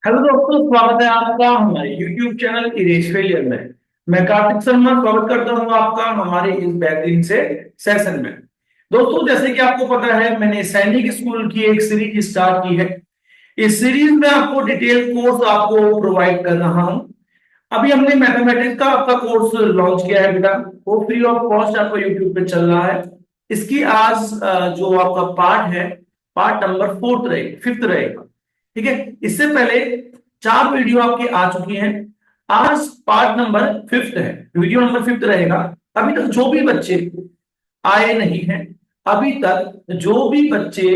Hello दोस्तों, स्वागत है आपका हमारे YouTube चैनल इरेज फेलियर में। मैं कार्तिक शर्मा स्वागत करता हूं आपका हमारे इस बेहतरीन से सेशन में। दोस्तों, जैसे कि आपको पता है, मैंने सैनिक स्कूल की एक सीरीज स्टार्ट की है। इस सीरीज में आपको डिटेल कोर्स आपको प्रोवाइड कर रहा हूं। अभी हमने मैथमेटिक्स का आपका कोर्स लॉन्च किया है बेटा। वो फ्री ऑफ कॉस्ट आपको यूट्यूब पे चल रहा है। इसकी आज जो आपका पार्ट है, पार्ट नंबर फोर्थ रहेगा, फिफ्थ रहेगा। ठीक है। इससे पहले चार वीडियो आपकी आ चुकी हैं। आज पार्ट नंबर फिफ्थ है, वीडियो नंबर फिफ्थ रहेगा। अभी तक जो भी बच्चे आए नहीं हैं, अभी तक जो भी बच्चे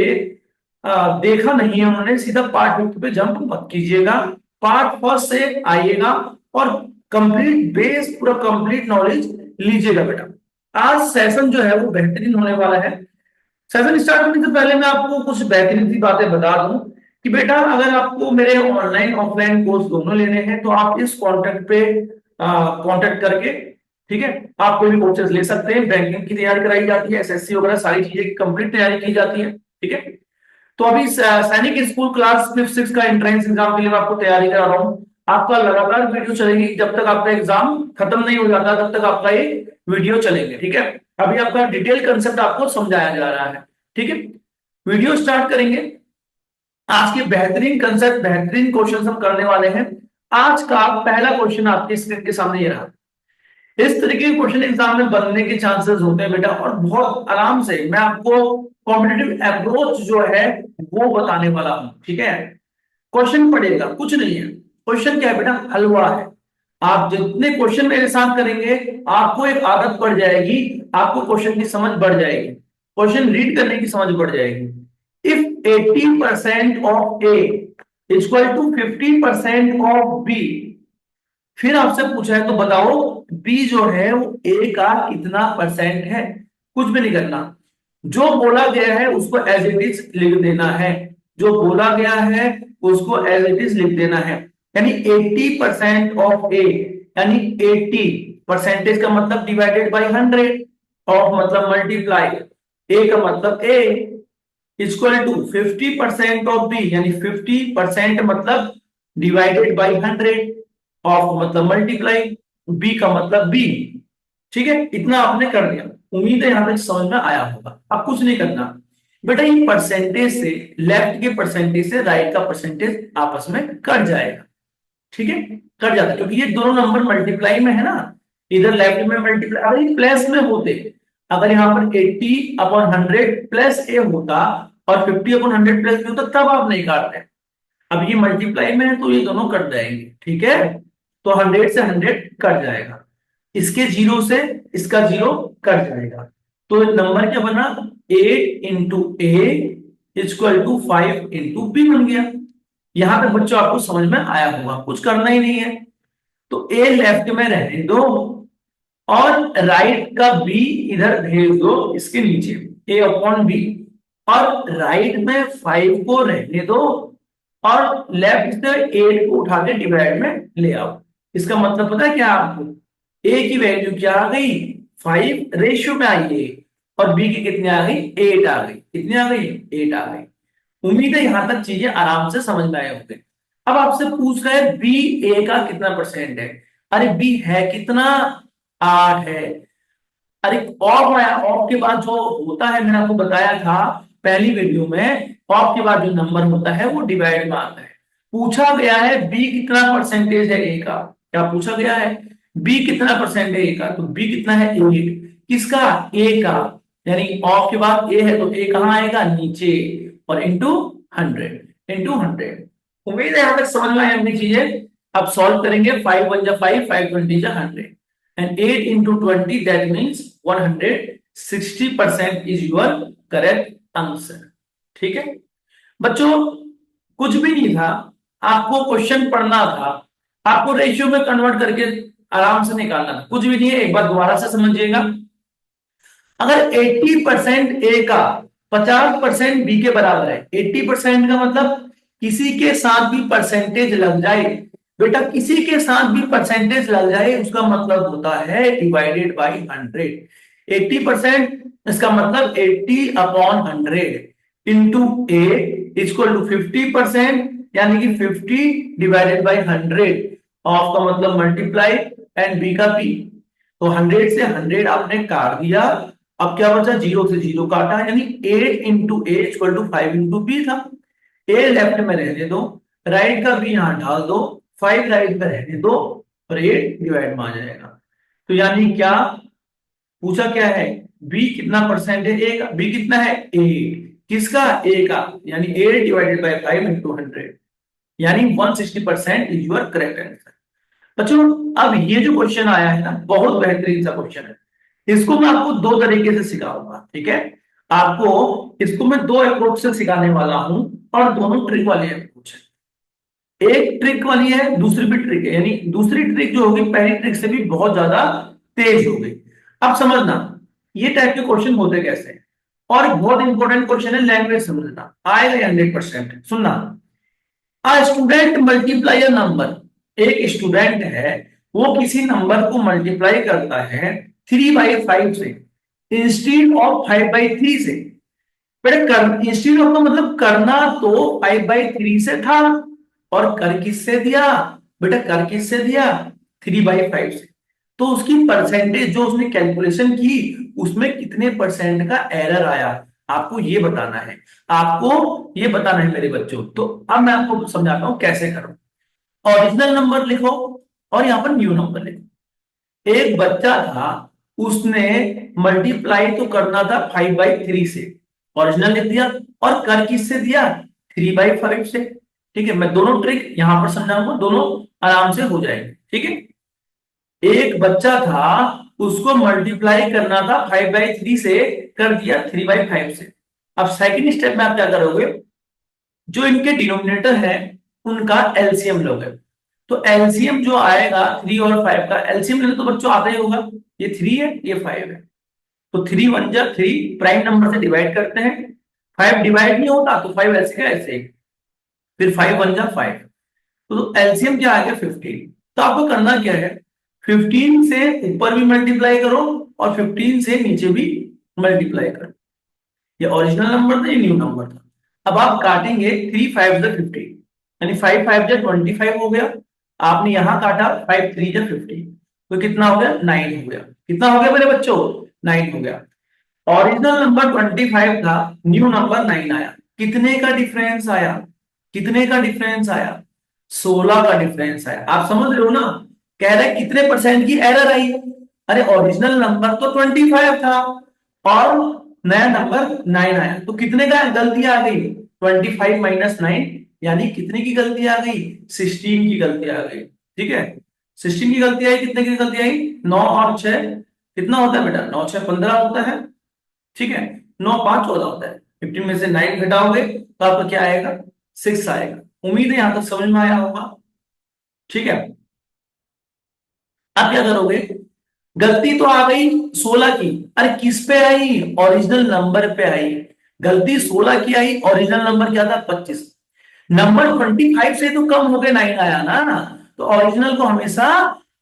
देखा नहीं है, उन्होंने सीधा पार्ट फिफ्थ पे जंप मत कीजिएगा। पार्ट फर्स्ट से आइएगा और कंप्लीट बेस, पूरा कंप्लीट नॉलेज लीजिएगा बेटा। आज सेशन जो है वो बेहतरीन होने वाला है। सेशन स्टार्ट करने से पहले मैं आपको कुछ बेहतरीन सी बातें बता दूं कि बेटा, अगर आपको मेरे ऑनलाइन ऑफलाइन कोर्स दोनों लेने हैं तो आप इस कॉन्टेक्ट पे कांटेक्ट करके, ठीक है, आप कोई भी कोर्सेज ले सकते हैं। बैंकिंग की तैयारी कराई जाती है, एसएससी वगैरह सारी चीजें की कंप्लीट तैयारी की जाती है। ठीक है। तो अभी सैनिक स्कूल क्लास फिफ्थ सिक्स का एंट्रेंस एग्जाम के लिए मैं आपको तैयारी करा रहा हूँ। आपका लगातार वीडियो चलेगी, जब तक आपका एग्जाम खत्म नहीं हो जाता तब तक आपका ये वीडियो चलेंगे। ठीक है। अभी आपका डिटेल कंसेप्ट आपको समझाया जा रहा है। ठीक है। वीडियो स्टार्ट करेंगे। आज के बेहतरीन कंसेप्ट, बेहतरीन क्वेश्चन हम करने वाले हैं। आज का पहला क्वेश्चन आपके स्क्रीन के सामने ये रहा। इस तरीके के क्वेश्चन एग्जाम में बनने के चांसेस होते हैं बेटा, और बहुत आराम से मैं आपको कॉम्पिटिटिव अप्रोच जो है वो बताने वाला हूं। ठीक है। क्वेश्चन पढ़ेगा, कुछ नहीं है। क्वेश्चन क्या है बेटा? हलवा है। आप जितने क्वेश्चन मेरे साथ करेंगे, आपको एक आदत पड़ जाएगी, आपको क्वेश्चन की समझ बढ़ जाएगी, क्वेश्चन रीड करने की समझ बढ़ जाएगी। If 80% of A equal to 50% of B, फिर आपसे पूछा है तो बताओ बी जो है वो ए का कितना परसेंट है। कुछ भी नहीं करना, जो बोला गया है उसको एज इट इज लिख देना है। जो बोला गया है उसको एज इट इज लिख देना है। यानी 80% ऑफ ए, यानी 80 परसेंटेज का मतलब डिवाइडेड बाई 100, ऑफ मतलब मल्टीप्लाई, ए का मतलब ए, इक्वल टू 50% ऑफ बी, यानी 50% मतलब डिवाइडेड बाई 100, ऑफ मतलब मल्टीप्लाई, बी का मतलब बी। ठीक है, इतना आपने कर दिया। उम्मीद है यहां तक समझ में आया होगा। अब कुछ नहीं करना बेटा, ये परसेंटेज से, लेफ्ट के परसेंटेज से राइट का परसेंटेज आपस में कट जाएगा। ठीक है, कट जाता है क्योंकि ये दोनों नंबर मल्टीप्लाई में है ना। इधर लेफ्ट में मल्टीप्लाई, अगर ये प्लस में होते, अगर यहाँ पर 80/100 प्लस ए होता और 50/100 प्लस बी होता, तब आप नहीं काटते। अब ये मल्टीप्लाई में है तो ये दोनों कट जाएंगे। ठीक है, तो 100 से 100 कट जाएगा, इसके जीरो से इसका जीरो कट जाएगा। तो नंबर क्या बना? 8 into a = 5 into b बन गया। यहां तक बच्चों आपको समझ में आया होगा, कुछ करना ही नहीं है। तो ए लेफ्ट में रहने दो और राइट का बी इधर भेज दो इसके नीचे, a/b। और राइट में 5 को रहने दो और लेफ्ट से 8 को उठा के डिवाइड में ले आओ। इसका मतलब पता है क्या आपको? ए की वैल्यू क्या आ गई? 5 रेशियो में आई है, और बी की कितनी आ गई? 8 आ गई। कितनी आ गई? 8 आ गई। उम्मीद है यहां तक चीजें आराम से समझ में आए होंगे। अब आपसे पूछ रहे हैं बी ए का कितना परसेंट है। अरे बी है कितना? 8 है। अरे ऑफ आया, ऑफ के बाद जो होता है मैंने आपको बताया था पहली वीडियो में, ऑफ के बाद जो नंबर होता है वो डिवाइड में आता है। पूछा गया है बी कितना परसेंटेज है ए का। क्या पूछा गया है? बी कितना परसेंट है ए का, तो बी कितना है? 8। किसका? ए का। यानी ऑफ के बाद ए है तो ए कहां आएगा? नीचे, और इंटू 100। उम्मीद है यहां तक समझ में आई अपनी चीजें। अब सॉल्व करेंगे। 5 1 जा 5, 5 20 जा 100, and 8 into 20 that means 160% is your correct answer। ठीक है बच्चों, कुछ भी नहीं था, आपको क्वेश्चन पढ़ना था, आपको रेशियो में कन्वर्ट करके आराम से निकालना था। कुछ भी नहीं है, एक बार दोबारा से समझिएगा। अगर 80% ए का 50% बी के बराबर है, 80% का मतलब किसी के साथ भी परसेंटेज लग जाए बेटा, किसी के साथ भी परसेंटेज लग जाए उसका मतलब होता है डिवाइडेड बाई 100। 80% इसका मतलब 80/100 इंटू ए इक्वल टू 50% यानी कि 50 डिवाइडेड बाई 100 ऑफ का मतलब मल्टीप्लाई एंड बी का पी। तो 100 से 100 आपने काट दिया, अब क्या बचा, 0 से 0 काटा, यानी 8 into A equal to 5 into B था। ए लेफ्ट में रहने दो, राइट का बी यहां डाल दो, 5 राइट में रहने दो और 8 डिवाइड में आ जाएगा। तो यानी क्या पूछा, क्या है, बी कितना परसेंट है, ए का, बी कितना है 8, किसका, ए का, यानी 8 डिवाइडेड बाई 5 इंटू 100, यानी 160% इज योर करेक्ट आंसर। बच्चों अब ये जो क्वेश्चन आया है ना, बहुत बेहतरीन सा क्वेश्चन है। इसको मैं आपको दो तरीके से सिखाऊंगा, ठीक है, आपको इसको मैं दो अप्रोच से सिखाने वाला हूं और दोनों ट्रिक वाले अप्रोच है। एक ट्रिक वाली है, दूसरी भी ट्रिक है, यानी दूसरी ट्रिक जो होगी पहली ट्रिक से भी बहुत ज्यादा तेज होगी। अब समझना ये टाइप के क्वेश्चन होते कैसे हैं। और बहुत इंपॉर्टेंट क्वेश्चन है, लैंग्वेज समझना आएगा 100%। सुनना, a student multiply a number, एक स्टूडेंट है वो किसी नंबर को मल्टीप्लाई करता है 3/5 से इंस्टीड ऑफ 5/3 से। बेटा कर, इंस्टीड ऑफ का मतलब करना तो 5/3 से था, और कर किससे दिया, बेटा कर किससे दिया 3/5 से। तो उसकी परसेंटेज जो उसने कैलकुलेशन की उसमें कितने परसेंट का एरर आया, आपको ये बताना है, आपको ये बताना है मेरे बच्चों। तो अब मैं आपको समझाता हूं कैसे करो। ओरिजिनल नंबर लिखो और यहां पर न्यू नंबर लिखो। एक बच्चा था, उसने मल्टीप्लाई तो करना था 5/3 से, ओरिजिनल लिख दिया, और कर किससे दिया 3/5 से। ठीक है, मैं दोनों ट्रिक यहां पर समझाऊंगा, दोनों आराम से हो जाएंगे। ठीक है, एक बच्चा था, उसको मल्टीप्लाई करना था 5/3 से, कर दिया 3/5 से। अब सेकंड स्टेप में आप क्या करोगे, जो इनके डिनोमिनेटर है उनका एलसीएम लोगे। तो एलसीएम जो आएगा 3 और 5 का एलसीएम लेने तो बच्चों आता ही होगा, ये 3 है ये 5 है, तो 3 1 जा 3, प्राइम नंबर से डिवाइड करते हैं, 5 डिवाइड नहीं होता तो 5 ऐसे का ऐसे, फिर 5 1 जा 5, तो एलसीएम क्या आ गया 15। तो आपको करना क्या है, 15 से ऊपर भी मल्टीप्लाई करो और 15 से नीचे भी मल्टीप्लाई करो। ये ओरिजिनल नंबर था, ये न्यू नंबर था। अब आप काटेंगे 3 5 जा 15, यानी 5 5 जा 25 हो गया। आपने यहां काटा 5 3 जा 15, तो कितना हो गया 9 हो गया। कितना हो गया मेरे बच्चों 9 हो गया। ओरिजिनल नंबर 25 था, न्यू नंबर 9 आया। कितने का डिफरेंस आया, कितने का डिफरेंस आया 16 का डिफरेंस आया। आप समझ रहे हो ना, कह रहे कितने परसेंट की एरर आई। अरे ओरिजिनल नंबर तो 25 था और नया नंबर 9 आया, तो कितने का गलती आ गई 25 - 9, यानी कितने की गलती आ गई 16 की गलती आ गई। ठीक है, 16 की गलती आई, कितने की गलती आई 9 और 6 कितना होता है बेटा 9 6 15 होता है। ठीक है, 9 5 14 होता है, 15 में से 9 घटाओगे तो आपका क्या आएगा 6 आएगा। उम्मीद है यहां तक समझ में आया होगा। ठीक है, अब क्या करोगे, गलती तो आ गई 16 की, अरे किस पे आई ओरिजिनल नंबर पे आई। गलती 16 की आई, ओरिजिनल नंबर क्या था 25। नंबर 25 से तो कम हो गए 9 आया ना, तो ओरिजिनल को हमेशा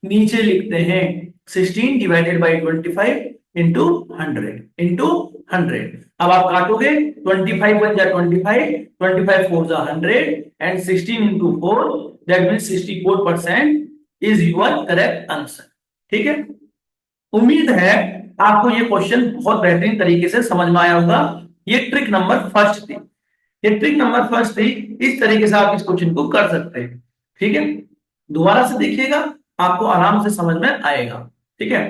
नीचे लिखते हैं। 16 डिवाइडेड बाई 25 इंटू 100 अब आप काटोगे 25 1 जा 25, 25 4 जा 100 and 16 into 4, that mean 64% is your correct answer. ठीक है, उम्मीद है आपको ये क्वेश्चन बहुत बेहतरीन तरीके से समझ में आया होगा। ये ट्रिक नंबर फर्स्ट थी, ये ट्रिक नंबर फर्स्ट थी, इस तरीके से आप इस क्वेश्चन को कर सकते हैं। ठीक है, दोबारा से देखिएगा, आपको आराम से समझ में आएगा। ठीक है,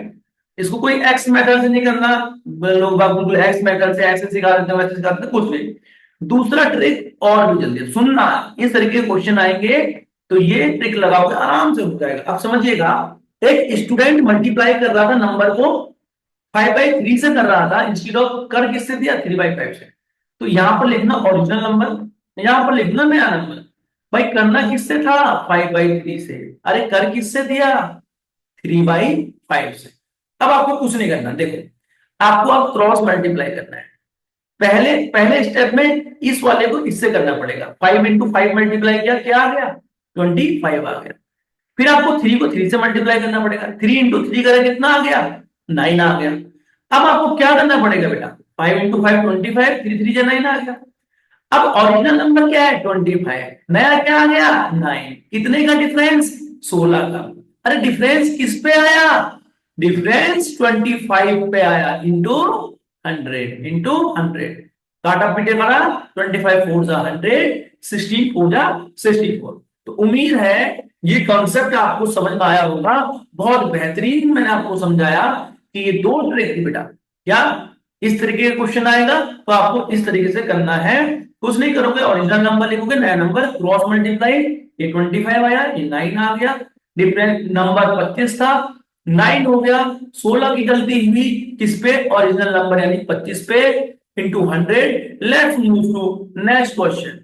इसको कोई एक्स मेथड से नहीं करना, लोग बाग बिल्कुल एक्स मेथड से ऐसे सिखा देते हैं वैसे सिखा देते हैं, कुछ नहीं। दूसरा ट्रिक और भी जल्दी सुनना, इस तरीके के क्वेश्चन आएंगे तो ये ट्रिक लगाओगे आराम से हो जाएगा। अब समझिएगा, एक स्टूडेंट मल्टीप्लाई कर रहा था नंबर को 5/3 से कर रहा था, इंस्टेड ऑफ कर किससे दिया 3/5 से। तो यहां पर लिखना ओरिजिनल नंबर, यहां पर लिखना नया नंबर। भाई करना किससे था 5/3 से, अरे कर किससे दिया 3/5 से। अब आपको कुछ नहीं करना, देखो आपको अब क्रॉस मल्टीप्लाई करना है। पहले पहले स्टेप में इस वाले को इससे करना पड़ेगा, 5 इंटू 5 मल्टीप्लाई किया, क्या आ गया 25 आ गया। फिर आपको 3 को 3 से मल्टीप्लाई करना पड़ेगा, 3 इंटू 3 करें कितना आ गया 9 आ गया। अब आपको क्या करना पड़ेगा बेटा 5 इंटू 5 25, 3 3 जा 9 आ गया। अब ओरिजिनल नंबर क्या है 25, नया क्या आ गया 9, कितने का डिफरेंस 16 का। अरे डिफरेंस किस पे आया, डिफरेंस 25 पे आया, इंटू 100 काटा पीटे वाला 25 4 जा 100, 16 4 जा 64। तो उम्मीद है ये कॉन्सेप्ट आपको समझ में आया होगा। बहुत बेहतरीन मैंने आपको समझाया कि ये दो ट्रिक थी बेटा। क्या इस तरीके का क्वेश्चन आएगा तो आपको इस तरीके से करना है, कुछ नहीं करोगे, ओरिजिनल नंबर लिखोगे, नया नंबर क्रॉस मल्टीप्लाई, ये 25 आया, ये 9 आ गया, डिफरेंट नंबर 25 था, 9 हो गया, 16 की गलती हुई किस पे, ओरिजिनल नंबर यानी 25 पे, into 100। Let's move to next question.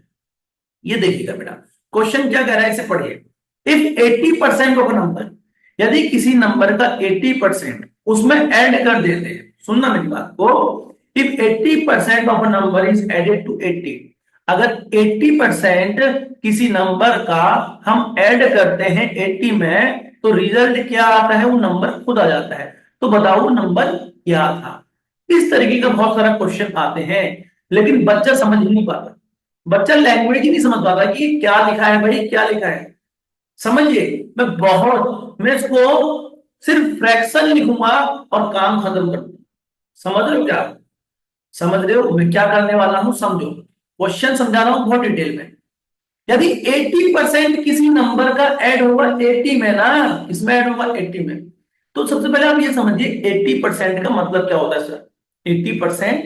ये देखिएगा बेटा, क्वेश्चन क्या कह रहा है इसे पढ़िए। इफ 80% ऑफ नंबर, यदि किसी नंबर का 80% उसमें ऐड कर देते हैं, सुनना मेरी बात को, if 80% of number is added to 80, अगर 80% किसी नंबर का हम ऐड करते हैं 80 में, तो रिजल्ट क्या आता है, वो नंबर खुद आ जाता है। तो बताओ वो नंबर क्या था। इस तरीके का बहुत सारा क्वेश्चन आते हैं, लेकिन बच्चा समझ नहीं पाता, बच्चा लैंग्वेज ही नहीं समझ पाता कि क्या लिखा है भाई, क्या लिखा है। समझिए, मैं इसको सिर्फ फ्रैक्शन लिखूंगा और काम खत्म कर दूंगा। समझ रहे हो क्या, समझ रहे हो मैं क्या करने वाला हूं, समझो, क्वेश्चन समझा रहा हूं बहुत डिटेल में। यदि 80% किसी नंबर का ऐड होगा 80 में ना, इसमें ऐड होगा 80 में, तो सबसे पहले आप ये समझिए 80% का मतलब क्या होता है सर। 80%,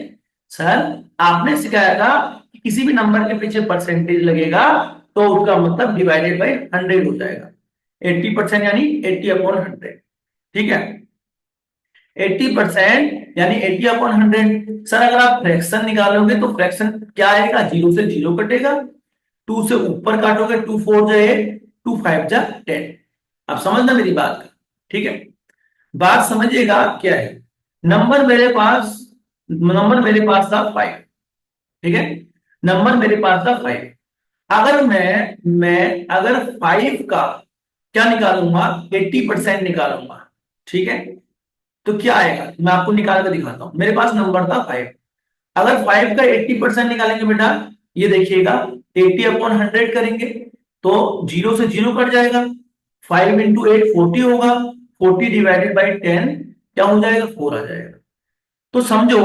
सर आपने सिखाया था कि किसी भी नंबर के पीछे परसेंटेज लगेगा तो उसका मतलब डिवाइडेड बाई 100 हो जाएगा। 80% यानी 80/100, ठीक है। 80% यानी 80/100। सर अगर आप फ्रैक्शन निकालोगे तो फ्रैक्शन क्या आएगा, जीरो से जीरो कटेगा, टू से ऊपर काटोगे, 2 4 जा 8, 2 5 जा 10। अब समझना मेरी बात का, ठीक है। बात समझिएगा क्या है। नंबर मेरे पास था 5, ठीक है। नंबर मेरे पास था 5। अगर मैं अगर 5 का क्या निकालूंगा, 80% निकालूंगा, ठीक है। तो क्या आएगा, मैं आपको निकाल कर दिखाता हूं। मेरे पास नंबर था 5, अगर 5 का 80% निकालेंगे बेटा, ये देखिएगा 80/100 करेंगे तो जीरो से जीरो कट जाएगा, 5 इंटू 8 40 होगा, 40 डिवाइडेड बाई 10 क्या हो जाएगा, 4 आ जाएगा। तो समझो,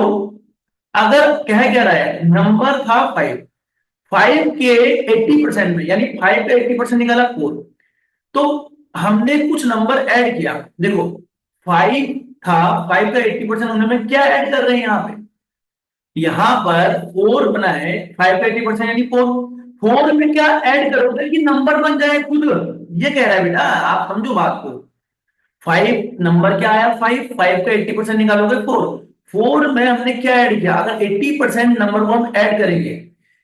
अगर कह क्या रहा है, नंबर था 5, 5 के 80% में, यानी 5 का 80% निकाला 4, तो हमने कुछ नंबर ऐड किया। देखो 5 था, 5 का 80% होने में क्या ऐड कर रहे हैं यहाँ पे, यहां पर 4 बना है, 5 का 80% यानी 4, 4 में क्या ऐड करोगे कि नंबर बन जाए खुद, ये कह रहा है बेटा, आप समझो बात को। 5 नंबर क्या आया, 5 का 80% निकालोगे 4, 4 में हमने क्या ऐड किया, अगर 80% नंबर को हम ऐड करेंगे,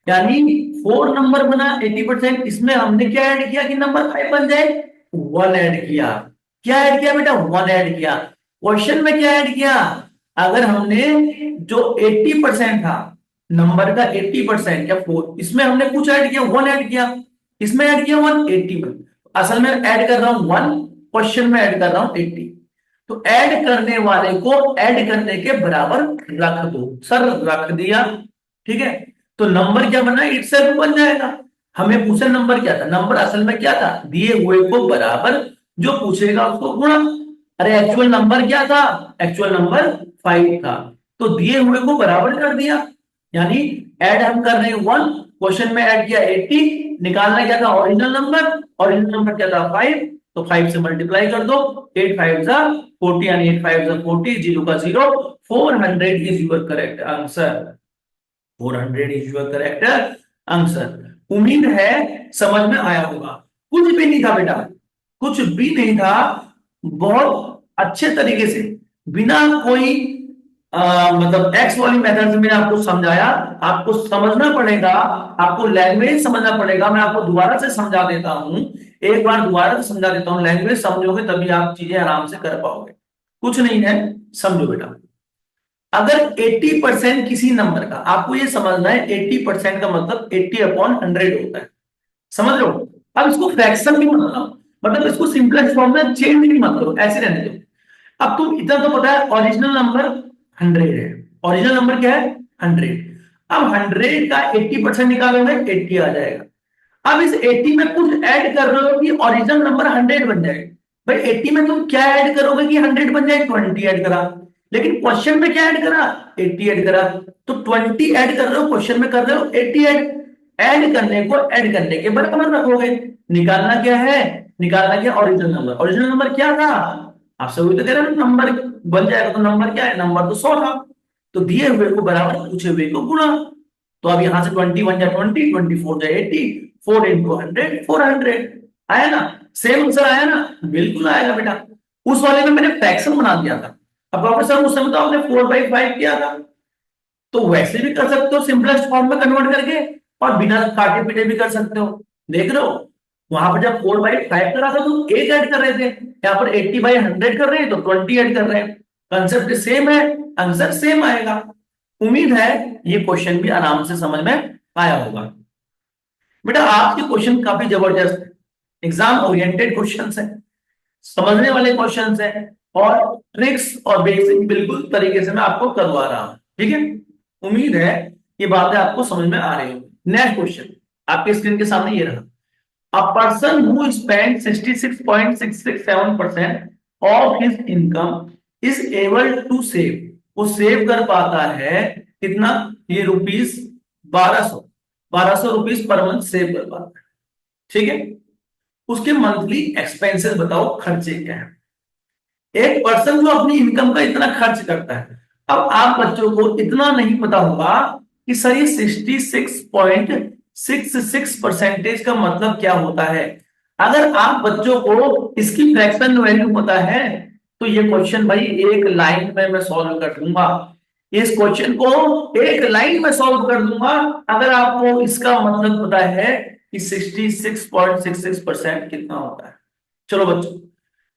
यानी 4 नंबर बना 80%, इसमें हमने क्या ऐड किया कि नंबर 5 बन जाए, 1 ऐड किया। क्या ऐड किया बेटा, 1 ऐड किया। क्वेश्चन में क्या ऐड किया, अगर हमने जो 80% था नंबर का 80% या 4, इसमें हमने कुछ ऐड किया, 1 ऐड किया, इसमें ऐड किया 1 80 में, असल में ऐड कर रहा हूं 1, क्वेश्चन में ऐड कर रहा हूं 80। तो ऐड करने वाले को ऐड करने के बराबर रख दो, सर रख दिया, ठीक है। तो नंबर क्या बना, इटसेल्फ बन जाएगा। हमें पूछा नंबर क्या था, नंबर असल में क्या था, दिए हुए को बराबर, जो पूछेगा उसको गुणा। अरे एक्चुअल नंबर क्या था, एक्चुअल नंबर 5 था, तो दिए हुए को बराबर कर दिया, यानी ऐड हम कर रहे हैं 1, क्वेश्चन में ऐड किया 80, निकालना क्या था, ओरिजिनल नंबर, ओरिजिनल नंबर क्या था 5, तो 5 से मल्टीप्लाई कर दो, 8 5 जा 40, यानी 8 5 जा 40, जीरो का zero, 400 is your correct answer, 400 is your correct answer. उम्मीद है समझ में आया होगा। कुछ भी नहीं था बेटा, कुछ भी नहीं था, बहुत अच्छे तरीके से, बिना कोई मतलब एक्स वाली मेथड से मैंने आपको समझाया। आपको समझना पड़ेगा, आपको लैंग्वेज समझना पड़ेगा। मैं आपको दोबारा से समझा देता हूं, एक बार दोबारा से समझा देता हूं, लैंग्वेज समझोगे तभी आप चीजें आराम से कर पाओगे। कुछ नहीं है, समझो बेटा। अगर 80% किसी नंबर का, आपको ये समझना है 80% का मतलब 80/100 होता है, समझ लो। अब इसको फ्रैक्शन भी मत लो, मतलब इसको सिंपलेस्ट फॉर्म में चेंज भी मत करो, ऐसे रहने दो। अब तुम इतना तो पता है ओरिजिनल नंबर 100 है, ओरिजिनल नंबर क्या है 100। अब 100 का 80% निकालोगे 80 आ जाएगा। अब इस 80 में कुछ ऐड कर रहे हो कि ओरिजिनल नंबर 100 बन जाएगा। भाई 80 में तुम क्या ऐड करोगे कि 100 बन जाए? 20 ऐड करा। लेकिन क्वेश्चन में क्या ऐड करा? 80 ऐड करा। तो 20 ऐड कर रहे हो, क्वेश्चन में कर रहे हो 80 ऐड। ऐड करने को ऐड करने के बराबर रखोगे। निकालना क्या है? निकालना क्या? Original number. ओरिजिनल नंबर क्या था? आपसे वही तो कह रहा हूं, नंबर बन जाएगा। तो नंबर क्या है? नंबर तो 100 था। तो दिए हुए को बराबर, पूछे हुए को गुणा। तो अब यहां से 21 जा 20, 24 जा 80, 4 इंटू 100, 400 आया ना? सेम आंसर आया ना? बिल्कुल आएगा बेटा। उस वाले में मैंने फ्रैक्शन बना दिया था। अब प्रोफेसर उस समय तो आपने 4/5 किया था। तो वैसे भी कर सकते हो, सिंपलेस्ट फॉर्म में कन्वर्ट करके, और बिना काटे पीटे भी कर सकते हो। देख रहे हो, वहां पर जब 4/5 कर रहा था तो 8 ऐड कर रहे थे, यहाँ पर 80/100 कर रहे हैं तो 20 ऐड कर रहे हैं। कंसेप्ट सेम है, आंसर सेम आएगा। उम्मीद है ये क्वेश्चन भी आराम से समझ में आया होगा। बेटा आज के क्वेश्चन काफी जबरदस्त है, एग्जाम ओरिएंटेड क्वेश्चंस है, समझने वाले क्वेश्चंस है, और ट्रिक्स और बेसिक बिल्कुल तरीके से मैं आपको करवा रहा हूं। ठीक है, उम्मीद है ये बातें आपको समझ में आ रही होंगी। नेक्स्ट क्वेश्चन आपके स्क्रीन के सामने ये रहा। A person who spent 66.667% of his income is able to save, वो सेव कर पाता है कितना? ये rupees 1200 rupees per month save कर पाता है। ठीक है, उसके मंथली एक्सपेंसेस बताओ, खर्चे क्या है? एक पर्सन जो अपनी इनकम का इतना खर्च करता है। अब आप बच्चों को इतना नहीं पता होगा कि सर ये 66.66% का मतलब क्या होता है। अगर आप बच्चों को इसकी फ्रैक्शन वैल्यू पता है तो ये क्वेश्चन भाई एक लाइन में मैं सॉल्व कर दूंगा। इस क्वेश्चन को एक लाइन में सॉल्व कर दूंगा अगर आपको इसका मतलब पता है कि 66.66% कितना होता है। चलो बच्चों,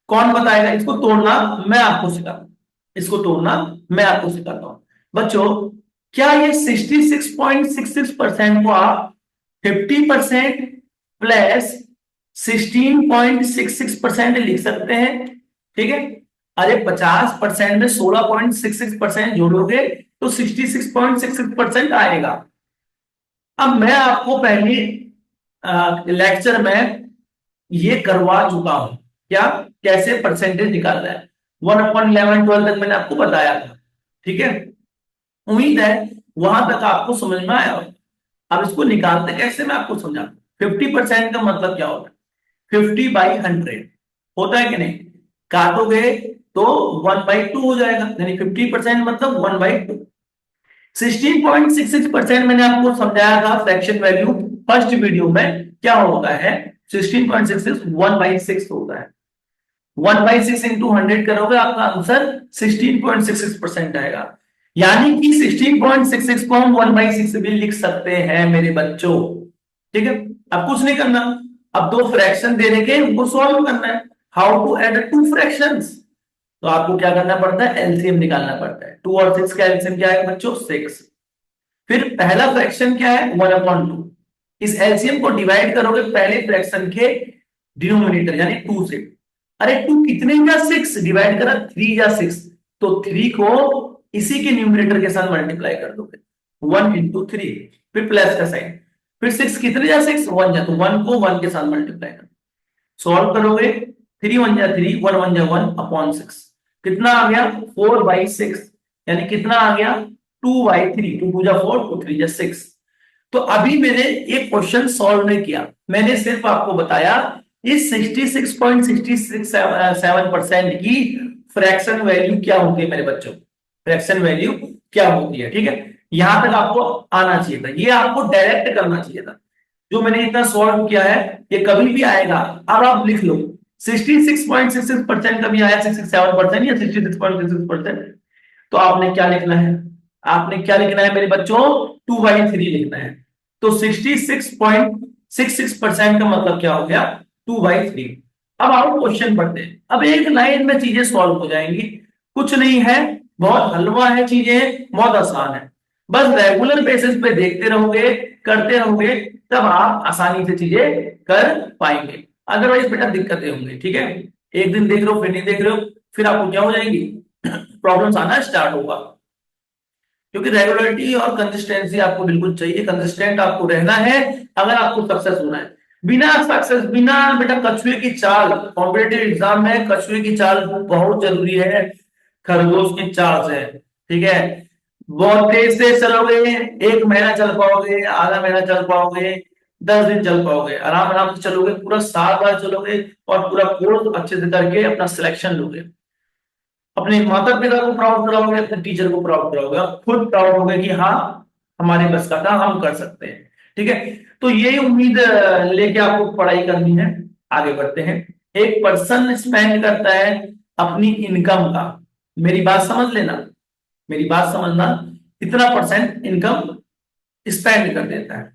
कौन बताएगा इसको तोड़ना? मैं आपको सिखाता हूं। इसको तोड़ना मैं आपको सिखाता हूं। बच्चों, क्या ये 66.66% को आप 50% प्लस 16.66% लिख सकते हैं? ठीक है, अरे 50% में 16.66% जोड़ोगे तो 66.66% आएगा। अब मैं आपको पहले लेक्चर में ये करवा चुका हूं, क्या कैसे परसेंटेज निकालना है। 1/11 12 तक मैंने आपको बताया था। ठीक है, उम्मीद है वहां तक आपको समझ में आया होगा। अब इसको निकालते कैसे मैं आपको समझा। 50% का मतलब क्या होता है? 50/100 होता है कि नहीं? काटोगे तो 1/2 हो जाएगा, यानी 50% मतलब 1/2। 16.66% मैंने आपको समझाया था फ्रैक्शन वैल्यू फर्स्ट वीडियो में, क्या होता है? 16.66 1/6 होता है। 1/6 इंटू 100 करोगे आपका आंसर 16.66% आएगा। यानी कि 16.66 को हम 1/6 भी लिख सकते हैं मेरे बच्चों। ठीक है, अब कुछ नहीं करना। अब दो फ्रैक्शन दे रखे उनको सॉल्व करना है। How to add two fractions? तो आपको क्या करना पड़ता है? एलसीएम निकालना पड़ता है। 2 और 6 का एलसीएम क्या है बच्चों? 6। फिर पहला फ्रैक्शन क्या है? 1/2। इस एलसीएम को डिवाइड करोगे पहले फ्रैक्शन के डिनोमिनेटर यानी 2 से। अरे 2 कितने का? 6 डिवाइड करा 3 या 6, तो 3 को इसी के न्यूमिनेटर के साथ मल्टीप्लाई कर दोगे, 1 इंटू 3, फिर प्लस का साइन, फिर 6 कितने जा 6 1 जा, तो 1 को 1 के साथ मल्टीप्लाई कर सॉल्व करोगे। 3 1 जा 3, 1 1 जा 1 अपॉन 6, कितना आ गया? 4/6, यानी कितना आ गया? 2/3, 2 2 जा 4, 2 3 जा 6। तो अभी मैंने ये क्वेश्चन सॉल्व नहीं किया, मैंने सिर्फ आपको बताया इस 66.667% की फ्रैक्शन वैल्यू क्या होती है मेरे बच्चों। फ्रैक्शन वैल्यू क्या होती है? ठीक है, यहां तक आपको आना चाहिए था, ये आपको डायरेक्ट करना चाहिए था। जो मैंने इतना सॉल्व किया है ये कभी भी आएगा। अब आप लिख लो 66.66% कभी आया, 67% या 66.66%। तो आपने क्या लिखना है? आपने क्या लिखना है मेरे बच्चों? 2/3 लिखना है। तो 66.66% का मतलब क्या हो गया? 2/3। अब आओ क्वेश्चन पढ़ते हैं। अब एक लाइन में चीजें सॉल्व हो जाएंगी, कुछ नहीं है, बहुत हलवा है, चीजें बहुत आसान है। बस रेगुलर बेसिस पे देखते रहोगे, करते रहोगे, तब आप आसानी से चीजें कर पाएंगे। अदरवाइज बेटा दिक्कतें होंगी। ठीक है, एक दिन देख रहे हो फिर नहीं देख रहे हो, फिर आपको क्या हो जाएंगी? प्रॉब्लम्स आना स्टार्ट होगा। क्योंकि रेगुलरिटी और कंसिस्टेंसी आपको बिल्कुल चाहिए, कंसिस्टेंट आपको रहना है अगर आपको सक्सेस होना है। बिना सक्सेस, बिना बेटा कछुए की चाल, कॉम्पिटेटिव एग्जाम में कछुए की चाल बहुत जरूरी है, खरगोश की चाल से, ठीक है। बहुत तेज से चलोगे, 1 महीना चल पाओगे, आधा महीना चल पाओगे, 10 दिन चल पाओगे, आराम आराम से चलोगे, पूरा साल भर चलोगे और पूरा कोर्स अच्छे से करके अपना सिलेक्शन लोगे। अपने माता पिता को प्राउड कराओगे, अपने टीचर को प्राउड कराओगे, आप खुद प्राउड होगे कि हाँ हमारे बस का था, हम कर सकते हैं, ठीक है। तो यही उम्मीद लेके आपको पढ़ाई करनी है। आगे बढ़ते हैं। एक पर्सन स्पेंड करता है अपनी इनकम का, मेरी बात समझ लेना, मेरी बात समझना, इतना परसेंट इनकम स्पेंड कर देता है।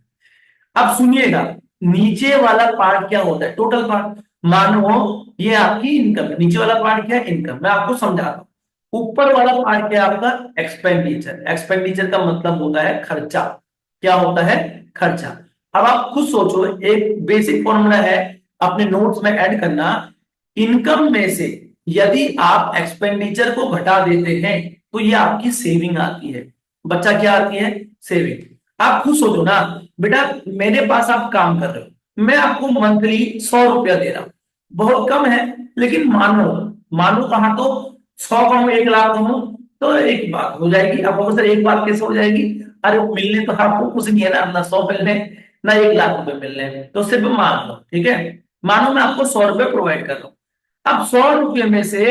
अब सुनिएगा, नीचे वाला पार्ट क्या होता है, टोटल पार्ट। मानो ये आपकी इनकम है, नीचे वाला पार्ट क्या है, इनकम। मैं आपको समझाता हूं। ऊपर वाला पार्ट क्या है आपका, एक्सपेंडिचर। एक्सपेंडिचर का मतलब होता है खर्चा। क्या होता है, खर्चा। अब आप खुद सोचो, एक बेसिक फॉर्मूला है, अपने नोट्स में ऐड करना। इनकम में से यदि आप एक्सपेंडिचर को घटा देते हैं तो ये आपकी सेविंग आती है। बच्चा क्या आती है, सेविंग। आप खुद सोचो ना बेटा, मेरे पास आप काम कर रहे हो, मैं आपको मंथली 100 रुपया दे रहा हूं, बहुत कम है, लेकिन मानो, मानो कहा तो 100 कहूं, 1 लाख कहूं, तो एक बात हो जाएगी। आपको सर एक बात कैसे हो जाएगी, अरे मिलने तो आपको कुछ नहीं है ना, ना 100 मिलने ना 1 लाख रुपए मिलने, तो सिर्फ मान लो, ठीक है। मानो मैं आपको 100 रुपए प्रोवाइड कर रहा हूं। अब 100 रुपये में से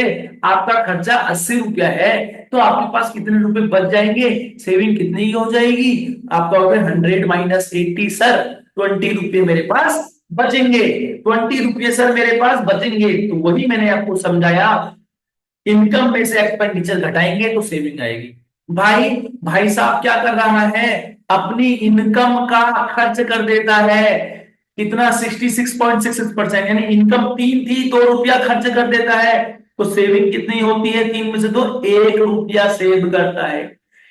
आपका खर्चा 80 रुपया है, तो आपके पास कितने रुपए बच जाएंगे, सेविंग कितनी की हो जाएगी, आपका हो गया 100 - 80 सर, 20 रुपये मेरे पास बचेंगे। 20 रुपये सर मेरे पास बचेंगे, तो वही मैंने आपको समझाया, इनकम में से एक्सपेंडिचर घटाएंगे तो सेविंग आएगी। भाई, भाई साहब क्या कर रहा है, अपनी इनकम का खर्च कर देता है। कितना, 66.66%, यानी इनकम 3 थी, 2 रुपया खर्च कर देता है। तो सेविंग कितनी होती है, 3 में से तो 1 रुपया सेव करता है।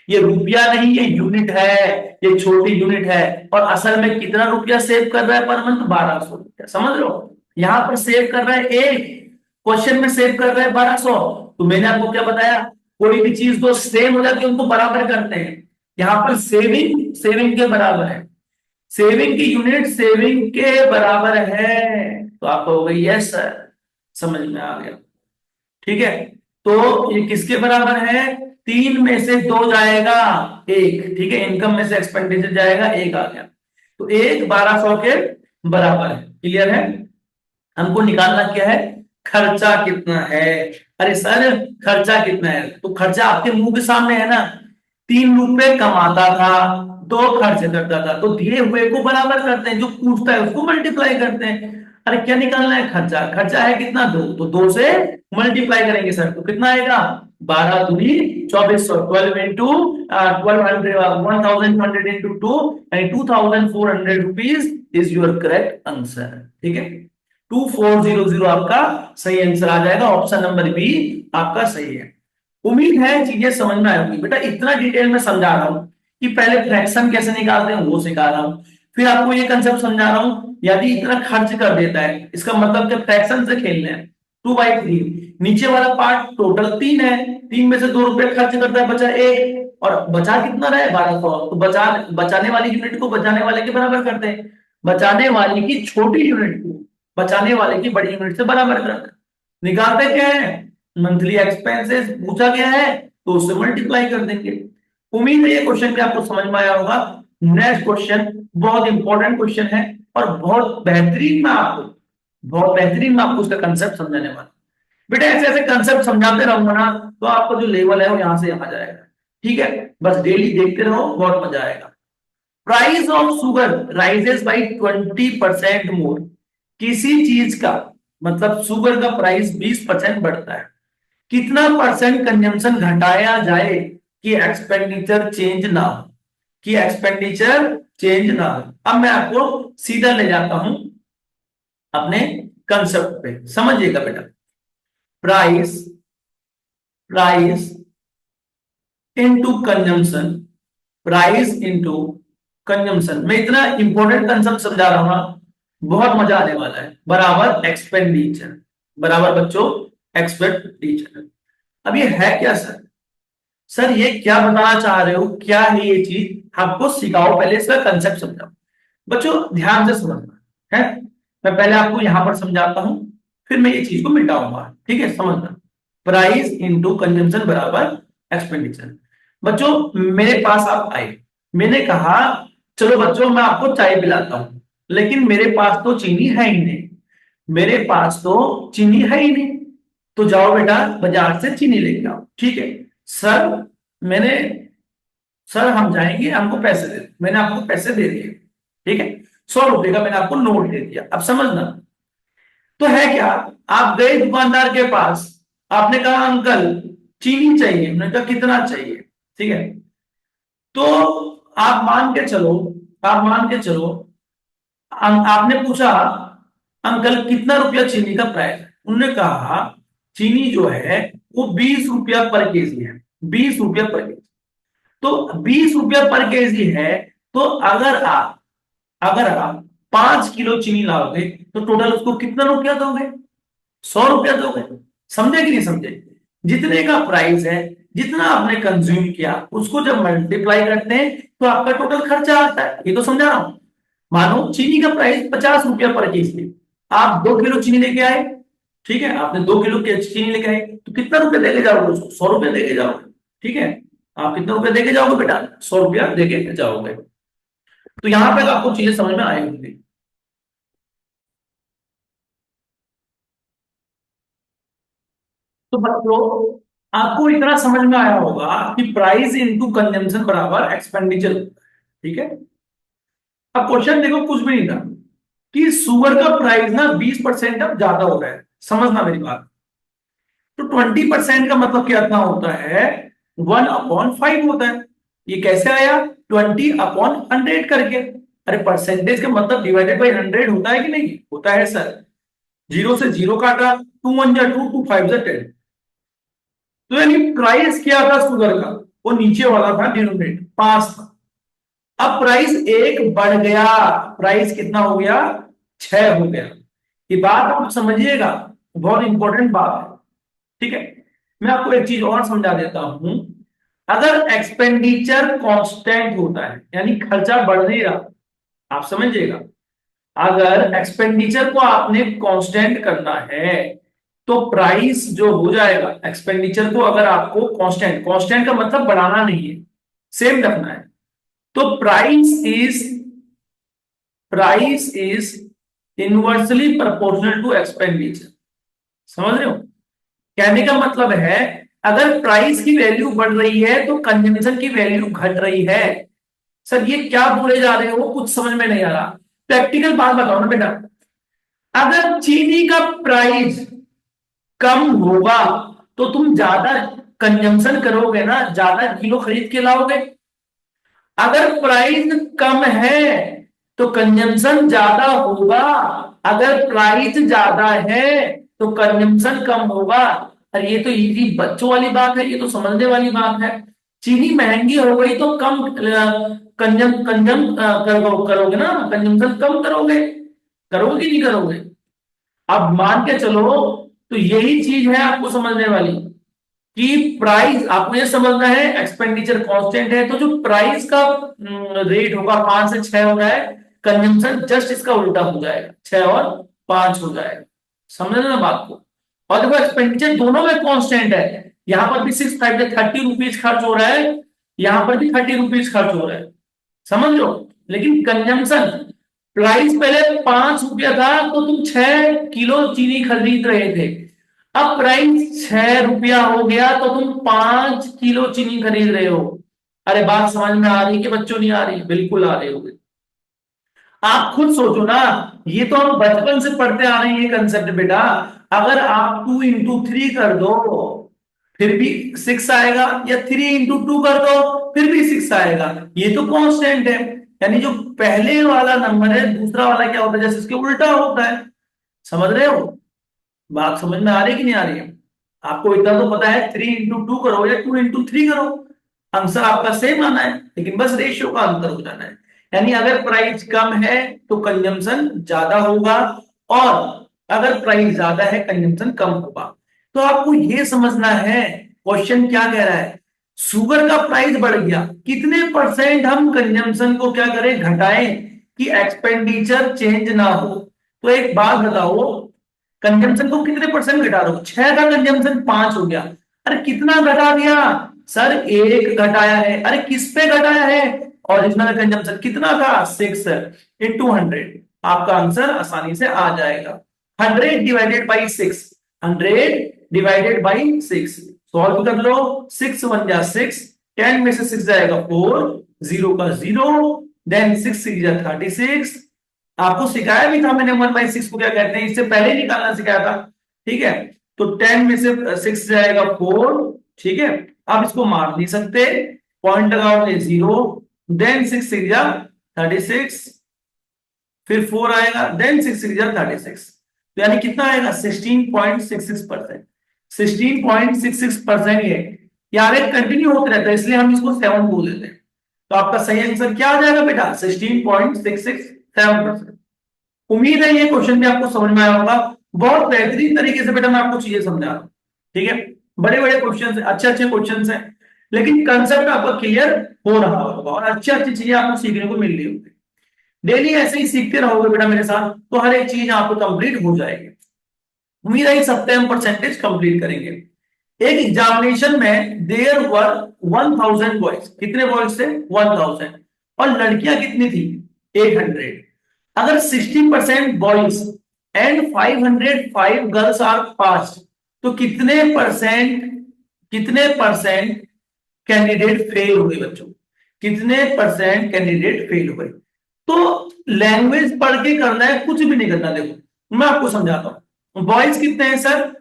ये रुपया नहीं, ये यूनिट है, ये छोटी यूनिट है। और असल में कितना रुपया सेव कर रहा है पर मंथ, 1200 रुपया, समझ लो। यहां पर सेव कर रहा है एक, क्वेश्चन में सेव कर रहा है 1200। तो मैंने आपको क्या बताया, कोई भी चीज तो सेम हो जाती है उनको बराबर करते हैं। यहां पर सेविंग सेविंग के बराबर है, सेविंग की यूनिट सेविंग के बराबर है, तो आपको हो गई यस सर, समझ में आ गया, ठीक है। तो ये किसके बराबर है, 3 में से 2 जाएगा, एक, ठीक है। इनकम में से एक्सपेंडिचर जाएगा, एक आ गया, तो एक 1200 के बराबर है। क्लियर है। हमको निकालना क्या है, खर्चा कितना है। अरे सर खर्चा कितना है, तो खर्चा आपके मुंह के सामने है ना, 3 रुपए कमाता था, 2 खर्च करता था, तो दिए हुए को बराबर करते हैं, जो पूछता है उसको मल्टीप्लाई करते हैं। अरे क्या निकालना है, खर्चा। खर्चा है कितना, 2, तो 2 से मल्टीप्लाई करेंगे सर, तो कितना आएगा, 12×2 = 2400, 1200 इंटू 2, यानी 2400 rupees is your correct answer, ठीक है। 2400 आपका सही आंसर आ जाएगा, ऑप्शन नंबर बी आपका सही है। उम्मीद है चीजें समझ में आएगी बेटा, इतना डिटेल में समझा रहा हूं कि पहले फ्रैक्शन कैसे निकालते हैं वो सिखा रहा हूं, फिर आपको ये कंसेप्ट समझा रहा हूं, यदि इतना खर्च कर देता है इसका मतलब कि फ्रैक्शन से खेलना है। 2/3, नीचे वाला पार्ट टोटल 3 है, 3 में से 2 रुपए खर्च करता है, बचा एक, और बचा कितना रहा है, 1200, तो बचाने वाली यूनिट को बचाने वाले के बराबर करते हैं, बचाने वाली की छोटी यूनिट को बचाने वाले की बड़ी यूनिट से बराबर करते हैं। निकालते क्या है, मंथली एक्सपेंसेस पूछा गया है, तो उससे मल्टीप्लाई कर देंगे। उम्मीद है ये क्वेश्चन भी आपको समझ में आया होगा। नेक्स्ट क्वेश्चन बहुत इंपॉर्टेंट क्वेश्चन है, और बहुत बेहतरीन मैं आपको उसका कंसेप्ट समझाने वाला। बेटा ऐसे ऐसे कंसेप्ट समझाते रहूंगा ना, तो आपका जो लेवल है वो यहां से यहां जाएगा, ठीक है। बस डेली देखते रहो, बहुत मजा आएगा। Price of sugar rises by 20% मोर, किसी चीज का मतलब शुगर का प्राइस 20% बढ़ता है, कितना परसेंट कंजम्पशन घटाया जाए कि एक्सपेंडिचर चेंज ना हो, कि एक्सपेंडिचर चेंज ना हो। अब मैं आपको सीधा ले जाता हूं अपने कंसेप्ट पे, समझिएगा बेटा। Price price into consumption, price into consumption, मैं इतना इंपॉर्टेंट कंसेप्ट समझा रहा हूं ना, बहुत मजा आने वाला है, बराबर एक्सपेंडिचर, बराबर बच्चों एक्सपेंडिचर। अब ये है क्या सर, सर ये क्या बताना चाह रहे हो, क्या है ये चीज, आपको सिखाओ, पहले इसका कंसेप्ट समझाओ। बच्चों ध्यान से समझना है, मैं पहले आपको यहां पर समझाता हूं, फिर मैं ये चीज को मिटाऊंगा, ठीक है, समझना। प्राइस इंटू कंजम्पशन बराबर एक्सपेंडिचर। बच्चों मेरे पास आप आए, मैंने कहा चलो बच्चों मैं आपको चाय पिलाता हूं, लेकिन मेरे पास तो चीनी है ही नहीं, मेरे पास तो चीनी है ही नहीं, तो जाओ बेटा बाजार से चीनी लेके आओ, ठीक है। सर मैंने, सर हम जाएंगे, हमको पैसे दे, मैंने आपको पैसे दे दिए, ठीक है, 100 रुपए का मैंने आपको नोट दे दिया। अब समझना, तो है क्या, आप गए दुकानदार के पास, आपने कहा अंकल चीनी चाहिए, मैंने कहा कितना चाहिए, ठीक है। तो आप मान के चलो, आप मान के चलो, आपने पूछा अंकल कितना रुपया चीनी का प्राइस है, उन्होंने कहा चीनी जो है वो 20 रुपया पर केजी है, 20 रुपया पर केजी। तो 20 रुपया पर केजी है, तो अगर आप 5 किलो चीनी लाओगे तो टोटल उसको कितना रुपया दोगे, 100 रुपया दोगे। समझे कि नहीं समझे, जितने का प्राइस है, जितना आपने कंज्यूम किया उसको जब मल्टीप्लाई करते हैं तो आपका टोटल खर्चा आता है, ये तो समझा रहा हूं। मानो चीनी का प्राइस 50 रुपया पर केजी, आप 2 किलो चीनी लेके आए, ठीक है, आपने 2 किलो की चीनी लेके आए, तो कितना रुपया देके जाओगे उसको, 100 रुपया देके जाओगे, ठीक है। आप कितना रुपया देके जाओगे बेटा, 100 रुपया देके जाओगे। तो यहां पे आपको चीजें समझ में आई होंगी। तो बच्चों आपको इतना समझ में आया होगा कि प्राइस इनटू कंजम्पशन बराबर एक्सपेंडिचर, ठीक है। अब क्वेश्चन देखो, कुछ भी नहीं था कि सुगर का प्राइस ना 20% अब ज्यादा हो रहा है, समझना मेरी बात। तो 20% का मतलब कितना होता है, 1/5 होता है। ये कैसे आया, 20/100 करके। अरे परसेंटेज का मतलब डिवाइडेड बाई 100 होता है कि नहीं होता है सर, जीरो से जीरो काटा, 2 1 जा 2, 2 5 जा 10। तो यानी प्राइस क्या था शुगर का, वो नीचे वाला था, डिनोमिनेटर 5 था। अब प्राइस 1 बढ़ गया, प्राइस कितना हो गया, 6 हो गया। ये बात आप समझिएगा, बहुत इंपॉर्टेंट बात है, ठीक है। मैं आपको एक चीज और समझा देता हूं, अगर एक्सपेंडिचर कांस्टेंट होता है यानी खर्चा बढ़ नहीं रहा, आप समझिएगा, अगर एक्सपेंडिचर को आपने कांस्टेंट करना है तो प्राइस जो हो जाएगा, एक्सपेंडिचर को अगर आपको कांस्टेंट, कांस्टेंट का मतलब बढ़ाना नहीं है, सेम रखना है, तो price is inversely proportional to expenditure. समझ रहे हो, कहने का मतलब है अगर प्राइस की वैल्यू बढ़ रही है तो कंजम्पशन की वैल्यू घट रही है। सर ये क्या बोले जा रहे हो, कुछ समझ में नहीं आ रहा, प्रैक्टिकल बात बताओ ना बेटा। अगर चीनी का प्राइस कम होगा तो तुम ज्यादा कंजम्पशन करोगे ना, ज्यादा किलो खरीद के लाओगे। अगर प्राइस कम है तो कंजम्पशन ज्यादा होगा, अगर प्राइस ज्यादा है तो कंजम्पशन कम होगा। अरे ये तो इजी बच्चों वाली बात है, ये तो समझने वाली बात है। चीनी महंगी हो गई तो कम कंजम कंजम करोगे ना, कंजम्पशन कम करोगे, करोगे कि नहीं करोगे। अब मान के चलो, तो यही चीज है आपको समझने वाली कि प्राइस, आपको ये समझना है एक्सपेंडिचर कांस्टेंट है, तो जो प्राइस का रेट होगा 5 से 6 हो रहा है, कंजम्पशन जस्ट इसका उल्टा हो जाएगा, 6 और 5 हो जाएगा। समझ ना बात को। और देखो एक्सपेंडिचर दोनों में कांस्टेंट है, यहां पर भी 6 5 30 रुपीज खर्च हो रहा है, यहां पर भी 30 रुपीज खर्च हो रहा है, समझ लो। लेकिन कंजम्पशन, प्राइस पहले 5 रुपया था तो तुम 6 किलो चीनी खरीद रहे थे, अब प्राइस 6 रुपया हो गया तो तुम 5 किलो चीनी खरीद रहे हो। अरे बात समझ में आ रही कि बच्चों नहीं आ रही, बिल्कुल आ रही होगी। आप खुद सोचो ना, ये तो हम बचपन से पढ़ते आ रहे हैं ये कंसेप्ट बेटा। अगर आप 2 into 3 कर दो फिर भी 6 आएगा, या 3 into 2 कर दो फिर भी 6 आएगा, ये तो कांस्टेंट है। यानी जो पहले वाला नंबर है दूसरा वाला क्या होता है, जैसे इसके उल्टा होता है। समझ रहे हो, बात समझ में आ रही है कि नहीं आ रही है। आपको इतना तो पता है 3 into 2 करो या 2 into 3 करो, आंसर आपका सेम आना है, लेकिन बस रेशियो का अंतर हो जाना है। यानी अगर प्राइस कम है तो कंजम्पशन ज्यादा होगा, और अगर प्राइस ज्यादा है कंजम्पशन कम होगा। तो आपको यह समझना है क्वेश्चन क्या कह रहा है, शुगर का प्राइस बढ़ गया, कितने परसेंट हम कंजम्पशन को क्या करें, घटाएं कि एक्सपेंडिचर चेंज ना हो। तो एक बात बताओ, कंजम्पशन को कितने परसेंट घटा दो, 6 का कंजम्पशन 5 हो गया। अरे कितना घटा दिया सर, 1 घटाया है। अरे किस पे घटाया है, ओरिजिनल कंजम्पशन कितना था 6 इंटू 100, आपका आंसर आसानी से आ जाएगा। 100 divided by 6, 100 divided by 6, solve कर लो। 6 1 जा 6, 10 में से 6 जाएगा 4, 0 का 0, देन 6 6 जा 36। आपको सिखाया भी था मैंने 1/6 को क्या कहते हैं, इससे पहले निकालना सिखाया था, ठीक है। तो 10 में से 6 जाएगा 4, ठीक है। अब इसको मार नहीं सकते, पॉइंट लगाओगे 0, देन 6 6 जा 36, फिर 4 आएगा, देन 6 6 जा 36, तो यानी कितना आएगा 16.66%। 16.66% ये आगे कंटिन्यू होते रहता है, इसलिए हम इसको 7 बोल देते हैं। तो आपका सही आंसर क्या आ जाएगा बेटा, 16.667%। उम्मीद है ये क्वेश्चन भी आपको समझ में आया होगा। बहुत बेहतरीन तरीके से बेटा मैं आपको चीजें समझा रहा हूं, ठीक है। बड़े बड़े क्वेश्चन, अच्छे अच्छे क्वेश्चन हैं, लेकिन कंसेप्ट आपका क्लियर हो रहा होगा और अच्छी अच्छी चीजें आपको सीखने को मिल रही होगी। डेली ऐसे ही सीखते रहोगे बेटा मेरे साथ, तो हर एक चीज आपको कंप्लीट हो जाएगी। उम्मीद है इस हफ्ते हम परसेंटेज कंप्लीट करेंगे। एक एग्जामिनेशन में देयर वर 1000 बॉयज, कितने बॉयज थे 1000, और लड़कियां कितनी थी 800। अगर 60% बॉयज एंड 505 गर्ल्स आर पास, तो कितने परसेंट कैंडिडेट फेल हुए बच्चों, कितने परसेंट कैंडिडेट फेल हुए। तो लैंग्वेज पढ़ के करना है, कुछ भी नहीं करना। देखो मैं आपको समझाता हूं, बॉयज कितने हैं सर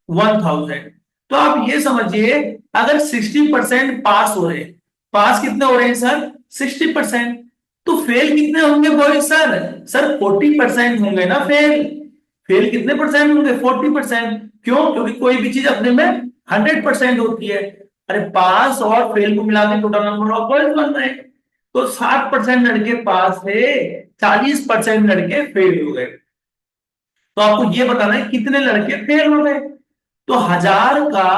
1000, तो आप ये समझिए अगर 60% पास हो रहे हैं, पास कितने हो रहे हैं सर 60%, तो फेल कितने होंगे बॉयज सर, सर 40% होंगे ना फेल। फेल कितने परसेंट होंगे 40%। क्यों, क्योंकि कोई भी चीज अपने में 100% होती है। अरे पास और फेल को मिला के टोटल नंबर ऑफ बॉयज बन रहे हैं। तो 60% लड़के पास थे, 40% लड़के फेल हो गए। तो आपको ये बताना है कितने लड़के फेल हो गए। तो 1000 का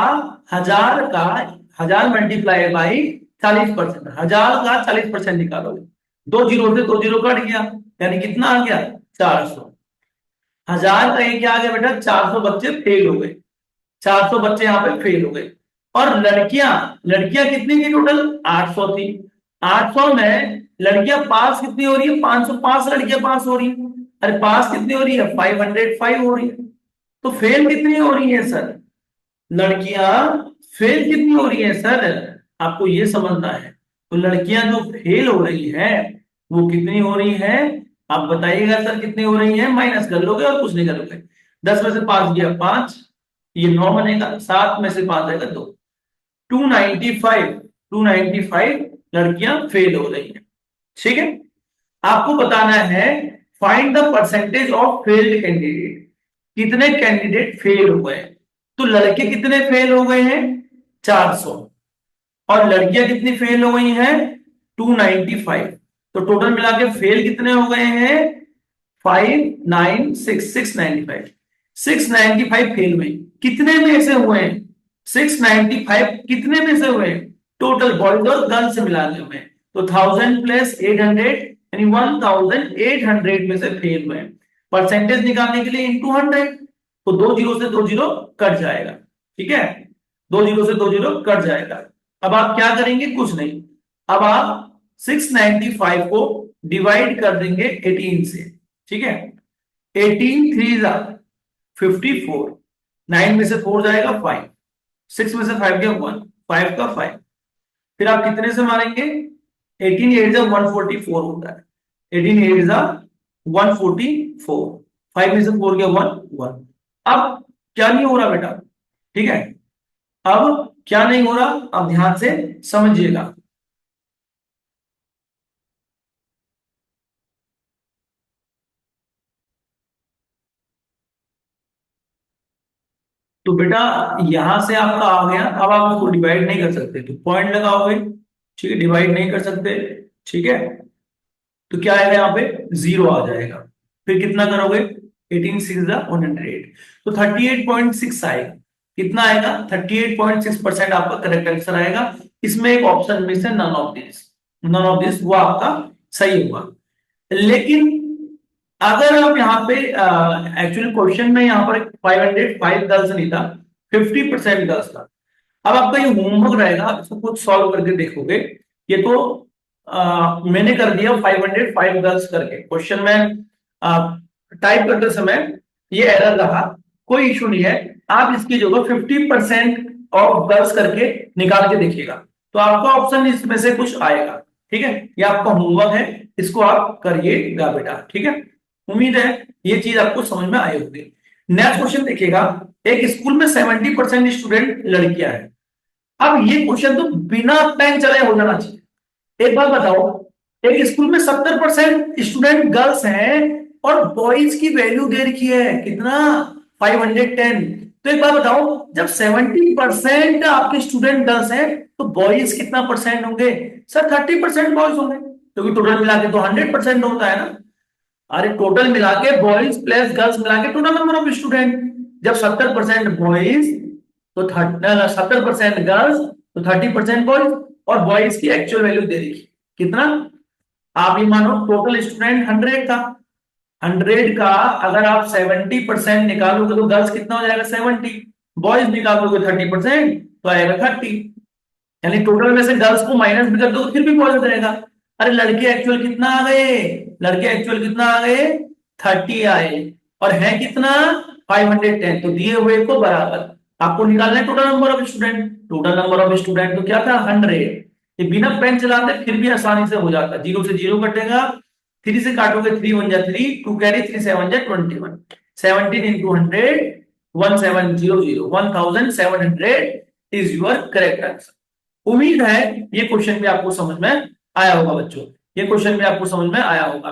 1000 मल्टीप्लाई बाई 40%, 1000 का 40% निकालोगे, 2 जीरो से 2 जीरो कट गया, यानी कितना आ गया 400। 1000 का एक क्या आ गया बेटा, 400 बच्चे फेल हो गए, 400 बच्चे यहाँ पे फेल हो गए। और लड़कियां लड़कियां कितनी थी टोटल 800 थी। 800 में लड़कियां पास कितनी हो रही है, 505 लड़कियां पास हो रही है। अरे पास कितनी हो रही है 505 हो रही है। तो फेल कितनी हो रही है सर, लड़कियां फेल कितनी हो रही है सर, आपको ये समझना है। तो लड़कियां जो फेल हो रही है वो कितनी हो रही है, आप बताइएगा सर कितनी हो रही है, माइनस कर लोगे और कुछ नहीं करोगे। 10 में से 5 गया 5, ये 9 बनेगा, 7 में से 5 आएगा 2, 295, 295 लड़कियां फेल हो रही है, ठीक है। आपको बताना है find the percentage of failed candidate, कितने कैंडिडेट फेल हुए हैं। तो लड़के कितने फेल हो गए हैं 400, और लड़कियां कितनी फेल हो गई हैं 295। तो टोटल मिला के फेल कितने हो गए हैं 695, 695 फेल हुए। कितने में से हुए हैं 695, कितने में से हुए हैं, टोटल बॉयज और गर्ल्स से मिला के हुए हैं। तो 1000 प्लस 800 यानी 1800 में से फेल हुए। परसेंटेज निकालने के लिए इंटू 100, तो 2 जीरो से 2 जीरो कट जाएगा, ठीक है, 2 जीरो से 2 जीरो कट जाएगा। अब आप क्या करेंगे, कुछ नहीं, अब आप 695 को डिवाइड कर देंगे 18 से, ठीक है। 18 3 जा 54, 9 में से 4 जाएगा 5, 6 में से 5 गया 1, 5 का 5, फिर आप कितने से मारेंगे 18 8 जा 144 होता है, 18 8 जा 144, 5 में से 4 गया 1 1। अब क्या नहीं हो रहा बेटा, ठीक है, अब क्या नहीं हो रहा, अब ध्यान से समझिएगा। तो बेटा यहां से आपका आ गया, अब आप उसको डिवाइड नहीं कर सकते, तो पॉइंट लगाओगे, ठीक है, डिवाइड नहीं कर सकते, ठीक है। तो क्या आएगा यहाँ पे 0 आ जाएगा, फिर कितना करोगे 18 6 108, तो 38.6 आएगा। कितना आएगा 38.6% आपका करेक्ट आंसर आएगा। इसमें एक ऑप्शन मिस है, none of this. None of this वो आपका सही होगा। लेकिन अगर आप यहाँ पे एक्चुअली क्वेश्चन में यहाँ पर 505 गर्ल्स नहीं था, 50% गर्ल्स था। अब आपका ये होमवर्क रहेगा, आप इसको खुद सॉल्व करके देखोगे। ये तो मैंने कर दिया 505 गर्ल्स करके क्वेश्चन में टाइप करते समय ये एरर रहा, कोई इशू नहीं है। आप इसकी जगह 50% ऑफ गर्ल्स करके निकाल के देखिएगा, तो आपका ऑप्शन इसमें से कुछ आएगा। ठीक है, ये आपका होमवर्क है, इसको आप करिएगा बेटा। ठीक है, उम्मीद है ये चीज आपको समझ में आई होगी। नेक्स्ट क्वेश्चन देखिएगा। एक स्कूल में 70% स्टूडेंट लड़कियां हैं। अब ये क्वेश्चन तो बिना पेन चले हो जाना चाहिए। एक बात बताओ, एक स्कूल में 70% स्टूडेंट गर्ल्स हैं और बॉयज की वैल्यू दे रखी है कितना, 510। तो एक बात बताओ, जब 70% आपके स्टूडेंट गर्ल्स हैं तो बॉयज कितना परसेंट होंगे? सर 30% बॉयज होंगे, क्योंकि टोटल मिला के तो 100% होता है ना। अरे टोटल मिला के बॉयज प्लस गर्ल्स मिला के टोटल नंबर ऑफ स्टूडेंट, जब 70% बॉयज तो 70% गर्ल्स तो 30% बॉयज, और बॉयज की एक्चुअल वैल्यू दे दी कितना। आप ये मानो टोटल स्टूडेंट 100 था, 100 का अगर आप 70% निकालोगे तो गर्ल्स कितना हो जाएगा 70, बॉयज निकालोगे 30% तो आएगा 30। यानी टोटल में से गर्ल्स को माइनस भी कर दो तो फिर भी पॉजिटिव रहेगा। अरे लड़के एक्चुअल कितना आ गए, लड़के एक्चुअल कितना आ गए, 30 आए, और है कितना 510। तो दिए हुए को बराबर आपको निकालना है total number of student. Total number of student तो क्या था 100। ये बिना पेन चलाते फिर भी आसानी से हो जाता, जीरो से जीरो कटेगा, 3 से काटोगे 3 1 जा 3, 2 कैरी 3 7 जा 21, 17 into 100 1700 1700 is your correct answer. उम्मीद है ये क्वेश्चन भी आपको समझ में आया होगा बच्चों, ये क्वेश्चन भी आपको समझ में आया होगा।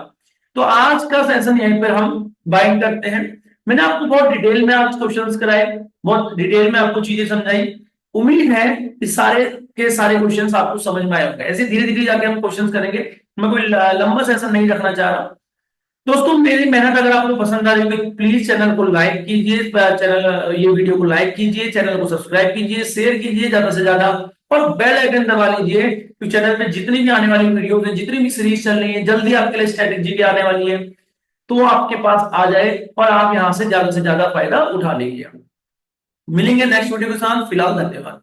तो आज का सेशन यहीं पर हम बाइंड करते हैं। मैंने आपको बहुत डिटेल में आज क्वेश्चंस कराए, बहुत डिटेल में आपको चीजें समझाई। उम्मीद है कि सारे के सारे क्वेश्चंस आपको समझ में आए होंगे। ऐसे धीरे धीरे जाके हम क्वेश्चंस करेंगे, मैं कोई लंबा सेशन नहीं रखना चाह रहा। दोस्तों मेरी मेहनत अगर आपको पसंद आ रही है प्लीज चैनल को लाइक कीजिए, चैनल ये वीडियो को लाइक कीजिए, चैनल को सब्सक्राइब कीजिए, शेयर कीजिए ज्यादा से ज्यादा, और बेल आइकन दबा लीजिए, तो चैनल पे जितनी भी आने वाली वीडियो है, जितनी भी सीरीज चल रही है, जल्दी आपके लिए स्ट्रेटेजी भी आने वाली है, तो आपके पास आ जाए और आप यहां से ज्यादा फायदा उठा लीजिए। मिलेंगे नेक्स्ट वीडियो के साथ, फिलहाल धन्यवाद।